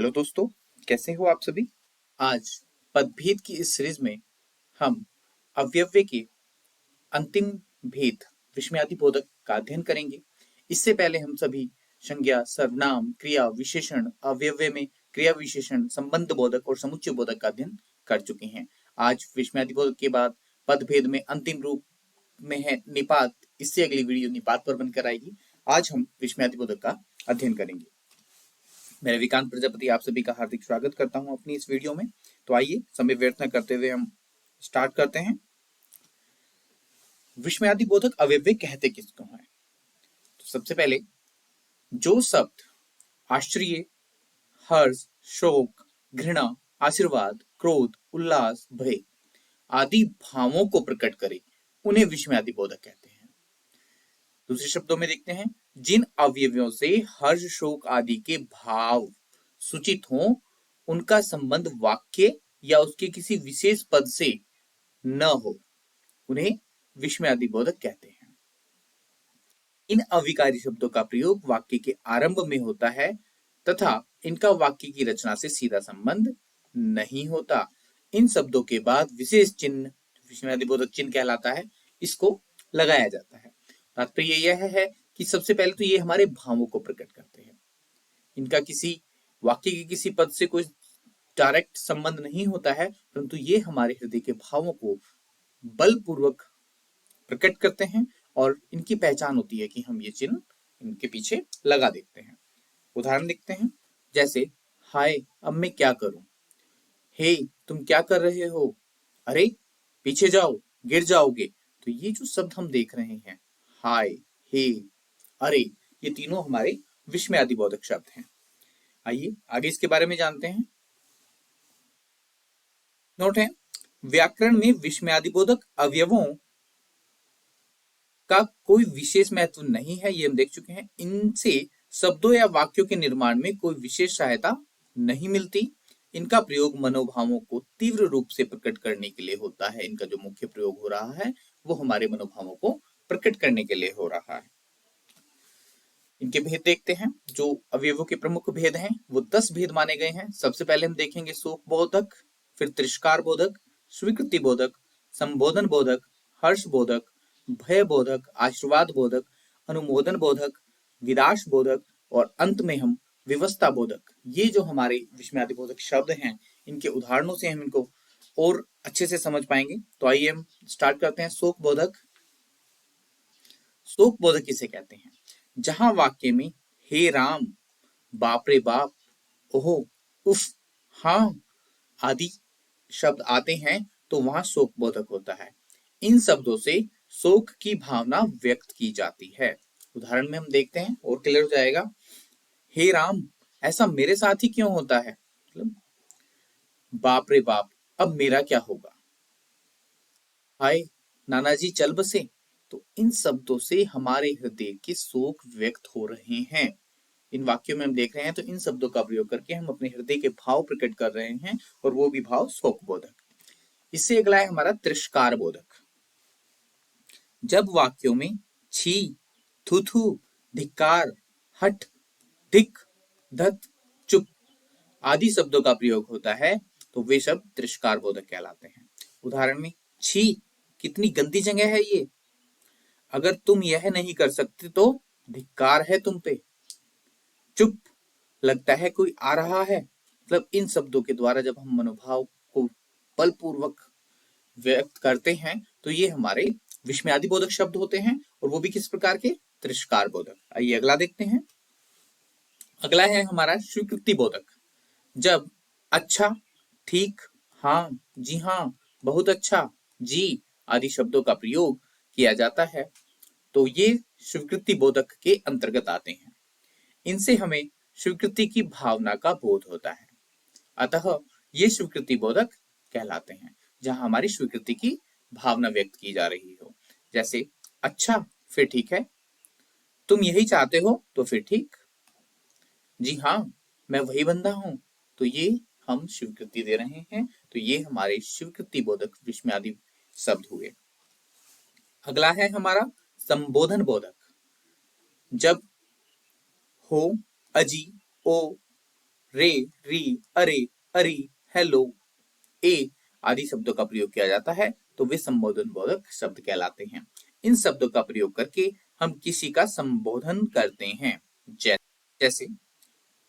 Hello दोस्तों, कैसे हो आप सभी। आज पदभेद की इस सीरीज में हम अव्यव्य के अंतिम भेद विस्मयादि बोधक का अध्ययन करेंगे। इससे पहले हम सभी संज्ञा, सर्वनाम, क्रिया, विशेषण, अव्यव्य में क्रिया विशेषण, संबंध बोधक और समुच्चय बोधक का अध्ययन कर चुके हैं। आज विस्मयादि बोधक के बाद पदभेद में अंतिम रूप में है निपात। इससे अगली वीडियो निपात पर बनकर आएगी। आज हम विस्मयादि बोधक का अध्ययन करेंगे। मैं विकांत प्रजापति आप सभी का हार्दिक स्वागत करता हूं अपनी इस वीडियो में। तो आइए समय व्यर्थ न करते हुए हम स्टार्ट करते हैं। विस्मयादि बोधक अव्यव्य कहते किसको हैं? तो सबसे पहले जो शब्द आश्चर्य, हर्ष, शोक, घृणा, आशीर्वाद, क्रोध, उल्लास, भय आदि भावों को प्रकट करे उन्हें विस्मयादि बोधक कहते हैं। दूसरे शब्दों में देखते हैं, जिन अवयवों से हर्ष, शोक आदि के भाव सूचित हों उनका संबंध वाक्य या उसके किसी विशेष पद से न हो उन्हें विस्मयादि बोधक कहते हैं। इन अविकारी शब्दों का प्रयोग वाक्य के आरंभ में होता है तथा इनका वाक्य की रचना से सीधा संबंध नहीं होता। इन शब्दों के बाद विशेष चिन्ह विस्मयादि बोधक चिन्ह कहलाता है, इसको लगाया जाता है। तात्पर्य यह है कि सबसे पहले तो ये हमारे भावों को प्रकट करते हैं। इनका किसी वाक्य के किसी पद से कोई डायरेक्ट संबंध नहीं होता है, परंतु ये हमारे हृदय के भावों को बलपूर्वक प्रकट करते हैं और इनकी पहचान होती है कि हम ये चिन्ह इनके पीछे लगा देते हैं। उदाहरण देखते हैं, जैसे हाय अब मैं क्या करूं, हे तुम क्या कर रहे हो, अरे पीछे जाओ गिर जाओगे। तो ये जो शब्द हम देख रहे हैं, हाय, हे, अरे, ये तीनों हमारे विस्मयादि बोधक शब्द हैं। आइए आगे इसके बारे में जानते हैं। नोट है, व्याकरण में विस्मयादि बोधक अवयवों का कोई विशेष महत्व नहीं है, ये हम देख चुके हैं। इनसे शब्दों या वाक्यों के निर्माण में कोई विशेष सहायता नहीं मिलती। इनका प्रयोग मनोभावों को तीव्र रूप से प्रकट करने के लिए होता है। इनका जो मुख्य प्रयोग हो रहा है वो हमारे मनोभावों को प्रकट करने के लिए हो रहा है। इनके भेद देखते हैं। जो अवयवों के प्रमुख भेद हैं वो 10 भेद माने गए हैं। सबसे पहले हम देखेंगे शोक बोधक, फिर तिरस्कार बोधक, स्वीकृति बोधक, संबोधन बोधक, हर्ष बोधक, भय बोधक, आशीर्वाद बोधक, अनुमोदन बोधक, विनाश बोधक और अंत में हम विवस्था बोधक। ये जो हमारे विस्मयादि बोधक शब्द हैं, इनके उदाहरणों से हम इनको और अच्छे से समझ पाएंगे। तो आइए हम स्टार्ट करते हैं। शोक बोधक। शोक बोधक किसे कहते हैं? जहां वाक्य में हे राम, बाप रे बाप, ओहो, उफ, हाँ आदि शब्द आते हैं तो वहां शोक बोधक होता है। इन शब्दों से शोक की भावना व्यक्त की जाती है। उदाहरण में हम देखते हैं और क्लियर हो जाएगा। हे राम, ऐसा मेरे साथ ही क्यों होता है, मतलब बाप रे बाप, अब मेरा क्या होगा। हाय नाना जी चल बसे। तो इन शब्दों से हमारे हृदय के शोक व्यक्त हो रहे हैं। इन वाक्यों में हम देख रहे हैं तो इन शब्दों का प्रयोग करके हम अपने हृदय के भाव प्रकट कर रहे हैं और वो भी भाव शोक बोधक। इससे अगला है हमारा तिरस्कार बोधक। जब वाक्यों में छी, थू थू, धिक्कार, हट, धिक, धत, चुप आदि शब्दों का प्रयोग होता है तो वे शब्द तिरस्कार बोधक कहलाते हैं। उदाहरण में, छी कितनी गंदी जगह है ये, अगर तुम यह नहीं कर सकते तो धिक्कार है तुम पे, चुप लगता है कोई आ रहा है। मतलब इन शब्दों के द्वारा जब हम मनोभाव को बलपूर्वक व्यक्त करते हैं तो ये हमारे विस्मयादि बोधक शब्द होते हैं और वो भी किस प्रकार के? तिरस्कार बोधक। आइए अगला देखते हैं। अगला है हमारा स्वीकृति बोधक। जब अच्छा, ठीक, हाँ, जी हाँ, बहुत अच्छा, जी आदि शब्दों का प्रयोग किया जाता है तो ये स्वीकृति बोधक के अंतर्गत आते हैं। इनसे हमें स्वीकृति की भावना का बोध होता है, अतः ये स्वीकृति बोधक कहलाते हैं। जहां हमारी स्वीकृति की भावना व्यक्त की जा रही हो, जैसे अच्छा फिर ठीक है, तुम यही चाहते हो तो फिर ठीक, जी हाँ मैं वही बंदा हूं। तो ये हम स्वीकृति दे रहे हैं, तो ये हमारे स्वीकृति बोधक विस्मयादि शब्द हुए। अगला है हमारा संबोधन बोधक। जब हो, अजी, ओ, रे, री, अरे, अरी, हेलो, ए आदि शब्दों का प्रयोग किया जाता है तो वे संबोधन बोधक शब्द कहलाते हैं। इन शब्दों का प्रयोग करके हम किसी का संबोधन करते हैं। जैसे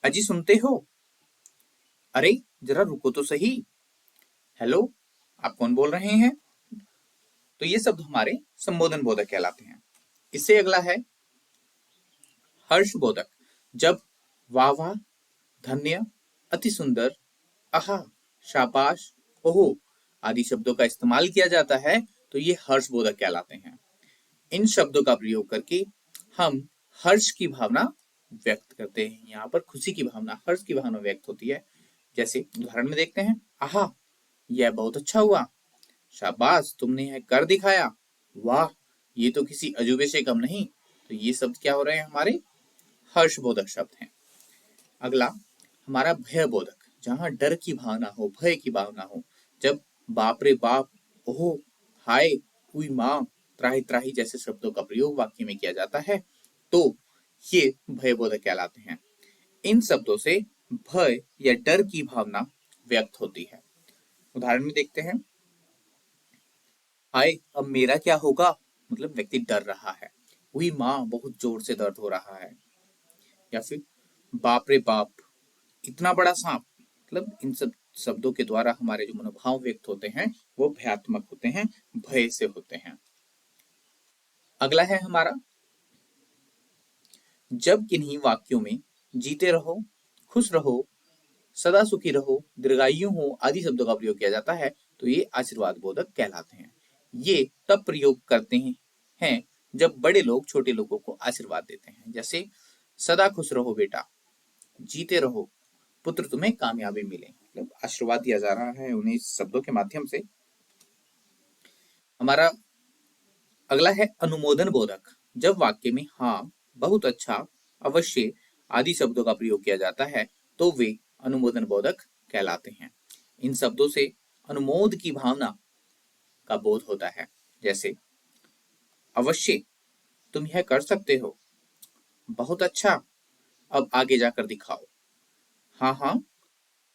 अजी सुनते हो, अरे जरा रुको तो सही, हेलो आप कौन बोल रहे हैं। तो ये शब्द हमारे संबोधन बोधक कहलाते हैं। इससे अगला है हर्ष बोधक। जब वाह वाह, धन्य, अति सुंदर, आहा, शाबाश, ओहो आदि शब्दों का इस्तेमाल किया जाता है तो ये हर्ष बोधक कहलाते हैं। इन शब्दों का प्रयोग करके हम हर्ष की भावना व्यक्त करते हैं। यहाँ पर खुशी की भावना, हर्ष की भावना व्यक्त होती है। जैसे उदाहरण में देखते हैं, आहा यह बहुत अच्छा हुआ, शाबाश तुमने यह कर दिखाया, वाह ये तो किसी अजूबे से कम नहीं। तो ये शब्द क्या हो रहे हैं, हमारे हर्षबोधक शब्द हैं। अगला हमारा भय बोधक, जहां डर की भावना हो, भय की भावना हो। जब बाप रे बाप, ओहो, हाय, हुई माँ, त्राही त्राही जैसे शब्दों का प्रयोग वाक्य में किया जाता है तो ये भय बोधक कहलाते हैं। इन शब्दों से भय या डर की भावना व्यक्त होती है। उदाहरण में देखते हैं, हाय अब मेरा क्या होगा, मतलब व्यक्ति डर रहा है। हुई माँ, बहुत जोर से दर्द हो रहा है। या फिर बाप रे बाप, इतना बड़ा सांप। मतलब इन सब शब्दों के द्वारा हमारे जो मनोभाव व्यक्त होते हैं वो भयात्मक होते हैं, भय से होते हैं। अगला है हमारा, जब किन्हीं वाक्यों में जीते रहो, खुश रहो, सदा सुखी रहो, दीर्घायु हो आदि शब्दों का प्रयोग किया जाता है तो ये आशीर्वाद बोधक कहलाते हैं। ये तब प्रयोग करते हैं जब बड़े लोग छोटे लोगों को आशीर्वाद देते हैं। जैसे सदा खुश रहो बेटा, जीते रहो, पुत्र तुम्हें कामयाबी मिले, मतलब आशीर्वाद दिया जा रहा है उन्हें इस शब्दों के माध्यम से। हमारा अगला है अनुमोदन बोधक। जब वाक्य में हाँ, बहुत अच्छा, अवश्य आदि शब्दों का प्रयोग किया जाता है तो वे अनुमोदन बोधक कहलाते हैं। इन शब्दों से अनुमोद की भावना का बोध होता है। जैसे अवश्य तुम यह कर सकते हो, बहुत अच्छा, अब आगे जाकर दिखाओ, हाँ हाँ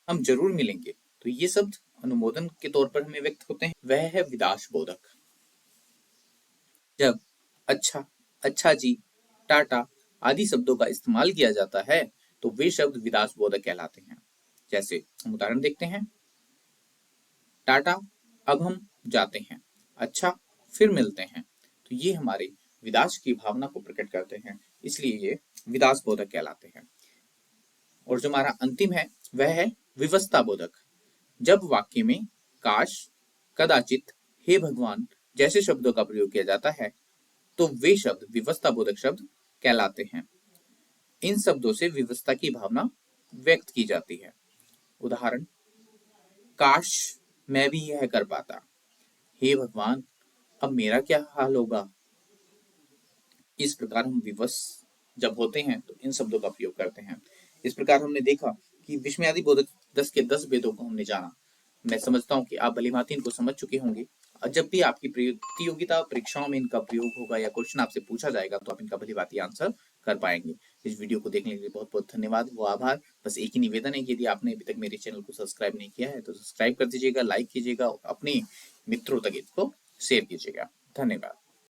हम जरूर मिलेंगे। तो ये शब्द अनुमोदन के तौर पर हमें व्यक्त होते हैं। वह है विदाश बोधक। जब अच्छा, अच्छा जी, टाटा आदि शब्दों का इस्तेमाल किया जाता है तो वे शब्द विदाश बोधक कहलाते हैं। जैसे हम उदाहरण देखते हैं, टाटा अब हम जाते हैं, अच्छा फिर मिलते हैं। तो ये हमारे विदाश की भावना को प्रकट करते हैं, इसलिए ये विदाश बोधक कहलाते हैं। और जो हमारा अंतिम है वह है विवस्ता बोधक। जब वाक्य में काश, कदाचित, हे भगवान जैसे शब्दों का प्रयोग किया जाता है तो वे शब्द विवस्ता बोधक शब्द कहलाते हैं। इन शब्दों से विवस्ता की भावना व्यक्त की जाती है। उदाहरण, काश मैं भी यह कर पाता, हे भगवान अब मेरा क्या हाल होगा। इस प्रकार हम विवश जब होते हैं तो इन शब्दों का प्रयोग करते हैं। इस प्रकार हमने देखा कि विस्मयादि बोधक 10 के 10 भेदों को हमने जाना। मैं समझता हूँ कि आप भलीभांति इनको समझ चुके होंगे और जब भी आपकी प्रतियोगिता परीक्षाओं में इनका प्रयोग होगा या क्वेश्चन आपसे पूछा जाएगा तो आप इनका भलीभांति आंसर कर पाएंगे। इस वीडियो को देखने के लिए बहुत बहुत धन्यवाद व आभार। बस एक ही निवेदन है कि यदि आपने अभी तक मेरे चैनल को सब्सक्राइब नहीं किया है तो सब्सक्राइब कर दीजिएगा, लाइक कीजिएगा और अपने मित्रों तक इसको शेयर कीजिएगा। धन्यवाद।